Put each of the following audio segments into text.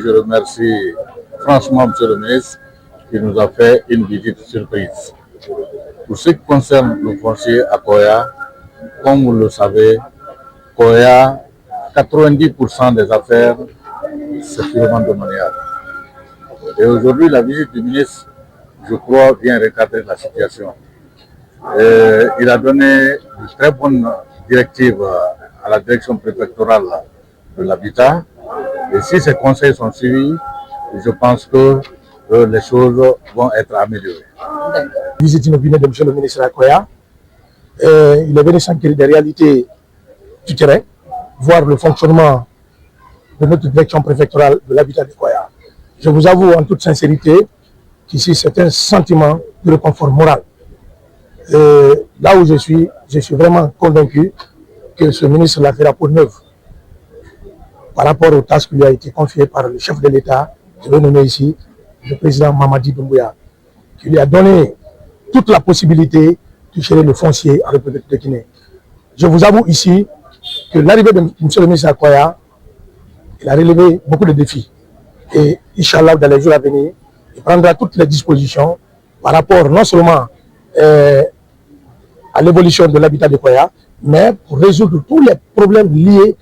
Je remercie franchement M. le ministre qui nous a fait une visite surprise. Pour ce qui concerne le foncier à Koya, comme vous le savez, Koya, 90% des affaires, c'est purement domanial. Et aujourd'hui, la visite du ministre, je crois, vient recadrer la situation. Il a donné de très bonnes directives à la direction préfectorale de l'habitat. Et si ces conseils sont suivis, je pense que les choses vont être améliorées. Visite inopinée de M. le ministre à Koya. Il est venu s'enquérir des réalités du terrain, voir le fonctionnement de notre direction préfectorale de l'habitat de Koya. Je vous avoue en toute sincérité qu'ici c'est un sentiment de réconfort moral. Là où je suis vraiment convaincu que ce ministre l'a fait la peau neuve par rapport aux tâches qui lui a été confiées par le chef de l'État, je vais nommer ici le président Mamadi Doumbouya, qui lui a donné toute la possibilité de gérer le foncier en République de Guinée. Je vous avoue ici que l'arrivée de M. le ministre Akoya, il a relevé beaucoup de défis. Et Inch'Allah, dans les jours à venir, il prendra toutes les dispositions par rapport non seulement à l'évolution de l'habitat de Koya, mais pour résoudre tous les problèmes liés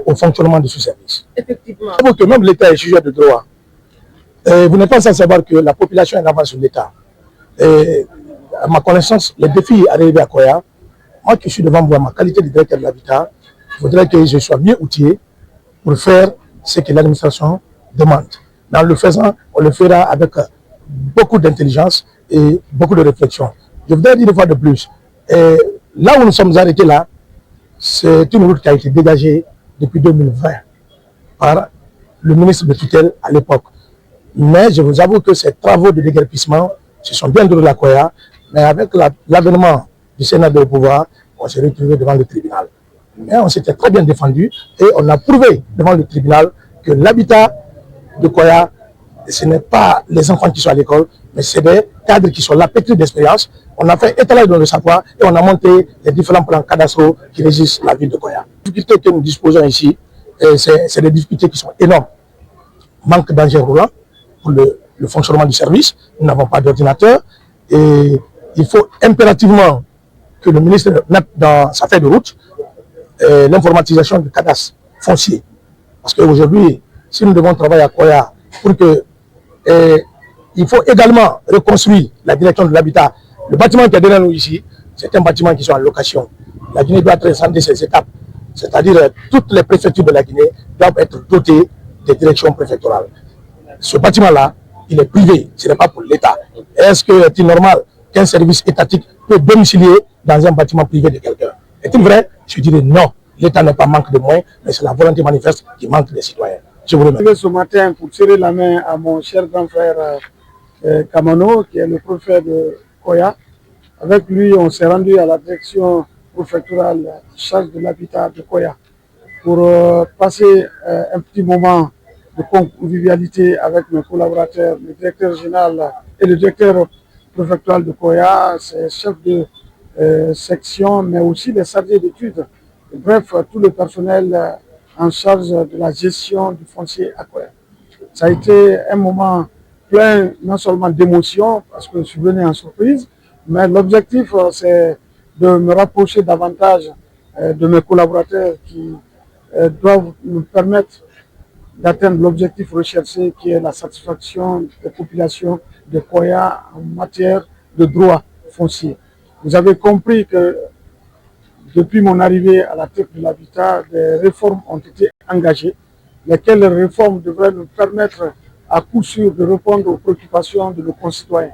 au fonctionnement de ce service. Effectivement. Que même l'État est jugé de droit. Vous n'êtes pas sans savoir que la population est en avance sur l'État. À ma connaissance, les défis arrivés à Koya, moi qui suis devant vous, ma qualité de directeur de l'habitat, il faudrait que je sois mieux outillé pour faire ce que l'administration demande. Dans le faisant, on le fera avec beaucoup d'intelligence et beaucoup de réflexion. Je voudrais dire une fois de plus, là où nous sommes arrêtés là, c'est une route qui a été dégagée depuis 2020 par le ministre de tutelle à l'époque. Mais je vous avoue que ces travaux de déguerpissement se sont bien déroulés à Koya, mais avec l'avènement du Sénat de pouvoir, on s'est retrouvé devant le tribunal. Mais on s'était très bien défendu et on a prouvé devant le tribunal que l'habitat de Koya, ce n'est pas les enfants qui sont à l'école, mais c'est des cadres qui sont là, pétris d'expérience. On a fait étalage dans le savoir et on a monté les différents plans cadastraux qui régissent la ville de Koya. Les difficultés que nous disposons ici, c'est des difficultés qui sont énormes. Manque d'engins roulants pour le fonctionnement du service. Nous n'avons pas d'ordinateur et il faut impérativement que le ministre mette dans sa feuille de route l'informatisation du cadastre foncier. Parce qu'aujourd'hui, si nous devons travailler à Koya pour que... il faut également reconstruire la direction de l'habitat. Le bâtiment qui est derrière nous ici, c'est un bâtiment qui est en location. La Guinée doit transcender ces étapes. C'est-à-dire toutes les préfectures de la Guinée doivent être dotées des directions préfectorales. Ce bâtiment-là, il est privé, ce n'est pas pour l'État. Est-ce que c'est normal qu'un service étatique peut domicilier dans un bâtiment privé de quelqu'un? Est-il vrai? Je dirais non. L'État n'a pas manque de moyens, mais c'est la volonté manifeste qui manque des citoyens. Je vous remercie. Ce matin, pour serrer la main à mon cher grand frère Kamano, qui est le préfet de Koya. Avec lui, on s'est rendu à la direction préfectorale charge de l'habitat de Koya pour passer un petit moment de convivialité avec mes collaborateurs, le directeur général et le directeur préfectoral de Koya, ses chefs de section, mais aussi les chargés d'études. Bref, tout le personnel en charge de la gestion du foncier à Koya. Ça a été un moment plein non seulement d'émotion, parce que je suis venu en surprise, mais l'objectif c'est de me rapprocher davantage de mes collaborateurs qui doivent nous permettre d'atteindre l'objectif recherché qui est la satisfaction des populations de Koya en matière de droit foncier. Vous avez compris que depuis mon arrivée à la tête de l'habitat, des réformes ont été engagées, lesquelles réformes devraient nous permettre à coup sûr de répondre aux préoccupations de nos concitoyens.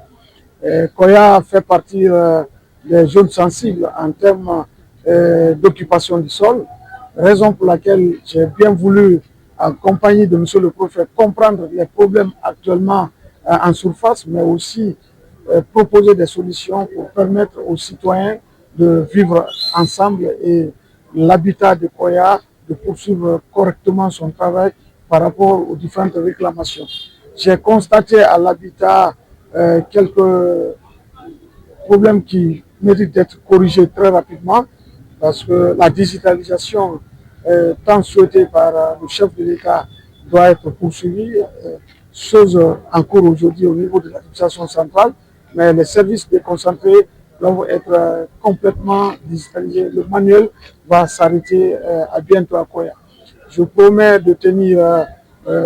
Koya fait partie des zones sensibles en termes d'occupation du sol, raison pour laquelle j'ai bien voulu, en compagnie de M. le Préfet, comprendre les problèmes actuellement en surface, mais aussi proposer des solutions pour permettre aux citoyens de vivre ensemble et l'habitat de Koya de poursuivre correctement son travail par rapport aux différentes réclamations. J'ai constaté à l'habitat quelques problèmes qui méritent d'être corrigés très rapidement parce que la digitalisation tant souhaitée par le chef de l'État doit être poursuivi, chose en cours aujourd'hui au niveau de l'administration centrale, mais les services déconcentrés doivent être complètement digitalisés. Le manuel va s'arrêter à bientôt à Koya. Je promets de tenir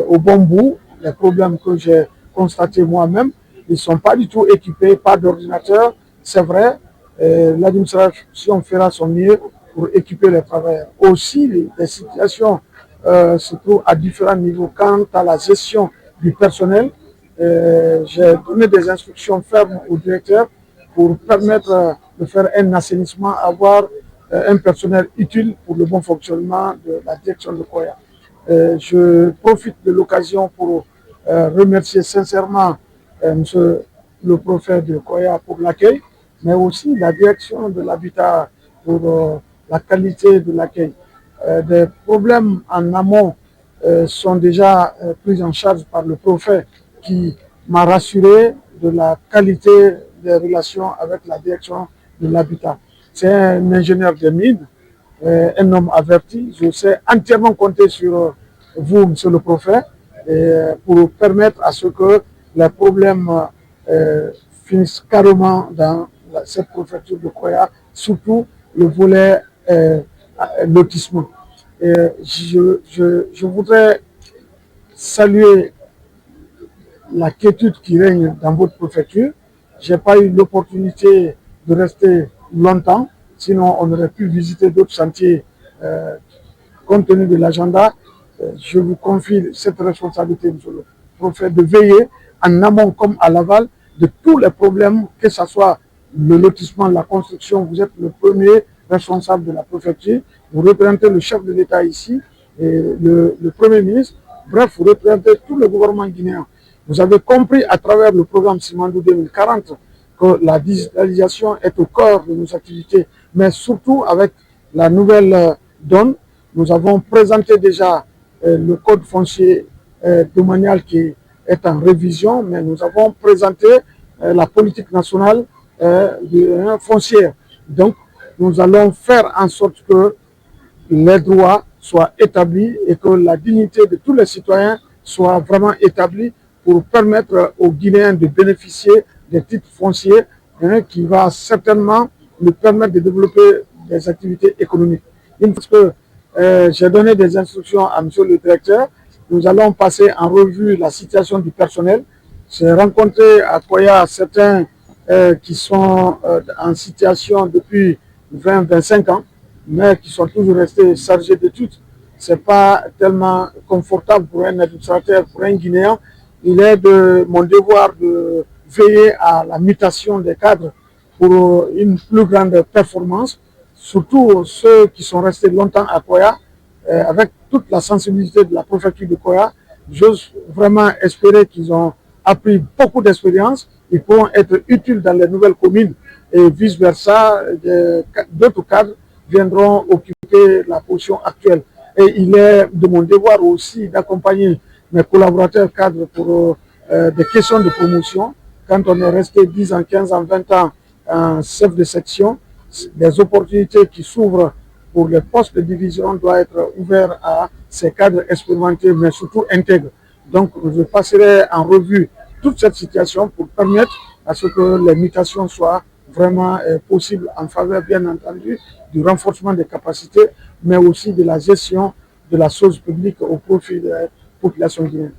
au bon bout les problèmes que j'ai constatés moi-même. Ils ne sont pas du tout équipés, pas d'ordinateur, c'est vrai. L'administration fera son mieux pour équiper les travailleurs. Aussi, les situations se trouvent à différents niveaux. Quant à la gestion du personnel, j'ai donné des instructions fermes au directeur pour permettre de faire un assainissement, avoir un personnel utile pour le bon fonctionnement de la direction de Koya. Je profite de l'occasion pour remercier sincèrement monsieur le préfet de Koya pour l'accueil, mais aussi la direction de l'habitat pour la qualité de l'accueil. Des problèmes en amont sont déjà pris en charge par le préfet qui m'a rassuré de la qualité des relations avec la direction de l'habitat. C'est un ingénieur de mines, un homme averti. Je sais entièrement compter sur vous, monsieur le préfet, pour permettre à ce que les problèmes finissent carrément dans cette préfecture de Koya, surtout le volet lotissement. Je voudrais saluer la quiétude qui règne dans votre préfecture. Je n'ai pas eu l'opportunité de rester longtemps, sinon on aurait pu visiter d'autres chantiers compte tenu de l'agenda. Je vous confie cette responsabilité, monsieur le préfet, de veiller en amont comme à l'aval de tous les problèmes, que ce soit le lotissement, la construction. Vous êtes le premier responsable de la préfecture. Vous représentez le chef de l'État ici, et le Premier ministre. Bref, vous représentez tout le gouvernement guinéen. Vous avez compris à travers le programme Simandou 2040 que la digitalisation est au cœur de nos activités, mais surtout avec la nouvelle donne. Nous avons présenté déjà le code foncier domanial qui est en révision, mais nous avons présenté la politique nationale foncière. Donc, nous allons faire en sorte que les droits soient établis et que la dignité de tous les citoyens soit vraiment établie pour permettre aux Guinéens de bénéficier des titres fonciers qui va certainement nous permettre de développer des activités économiques. Parce que j'ai donné des instructions à monsieur le directeur, nous allons passer en revue la situation du personnel. J'ai rencontré à Koya certains qui sont en situation depuis 20-25 ans, mais qui sont toujours restés chargés d'études. Ce n'est pas tellement confortable pour un administrateur, pour un Guinéen. Il est de mon devoir de veiller à la mutation des cadres pour une plus grande performance, surtout ceux qui sont restés longtemps à Koya, avec toute la sensibilité de la préfecture de Koya. J'ose vraiment espérer qu'ils ont appris beaucoup d'expérience. Ils pourront être utiles dans les nouvelles communes et vice-versa. D'autres cadres viendront occuper la position actuelle. Et il est de mon devoir aussi d'accompagner mes collaborateurs cadres pour des questions de promotion. Quand on est resté 10 ans, 15 ans, 20 ans en chef de section, les opportunités qui s'ouvrent pour les postes de division doivent être ouverts à ces cadres expérimentés, mais surtout intègres. Donc, je passerai en revue toute cette situation pour permettre à ce que les mutations soient vraiment possibles en faveur, bien entendu, du renforcement des capacités, mais aussi de la gestion de la chose publique au profit de la population guinéenne.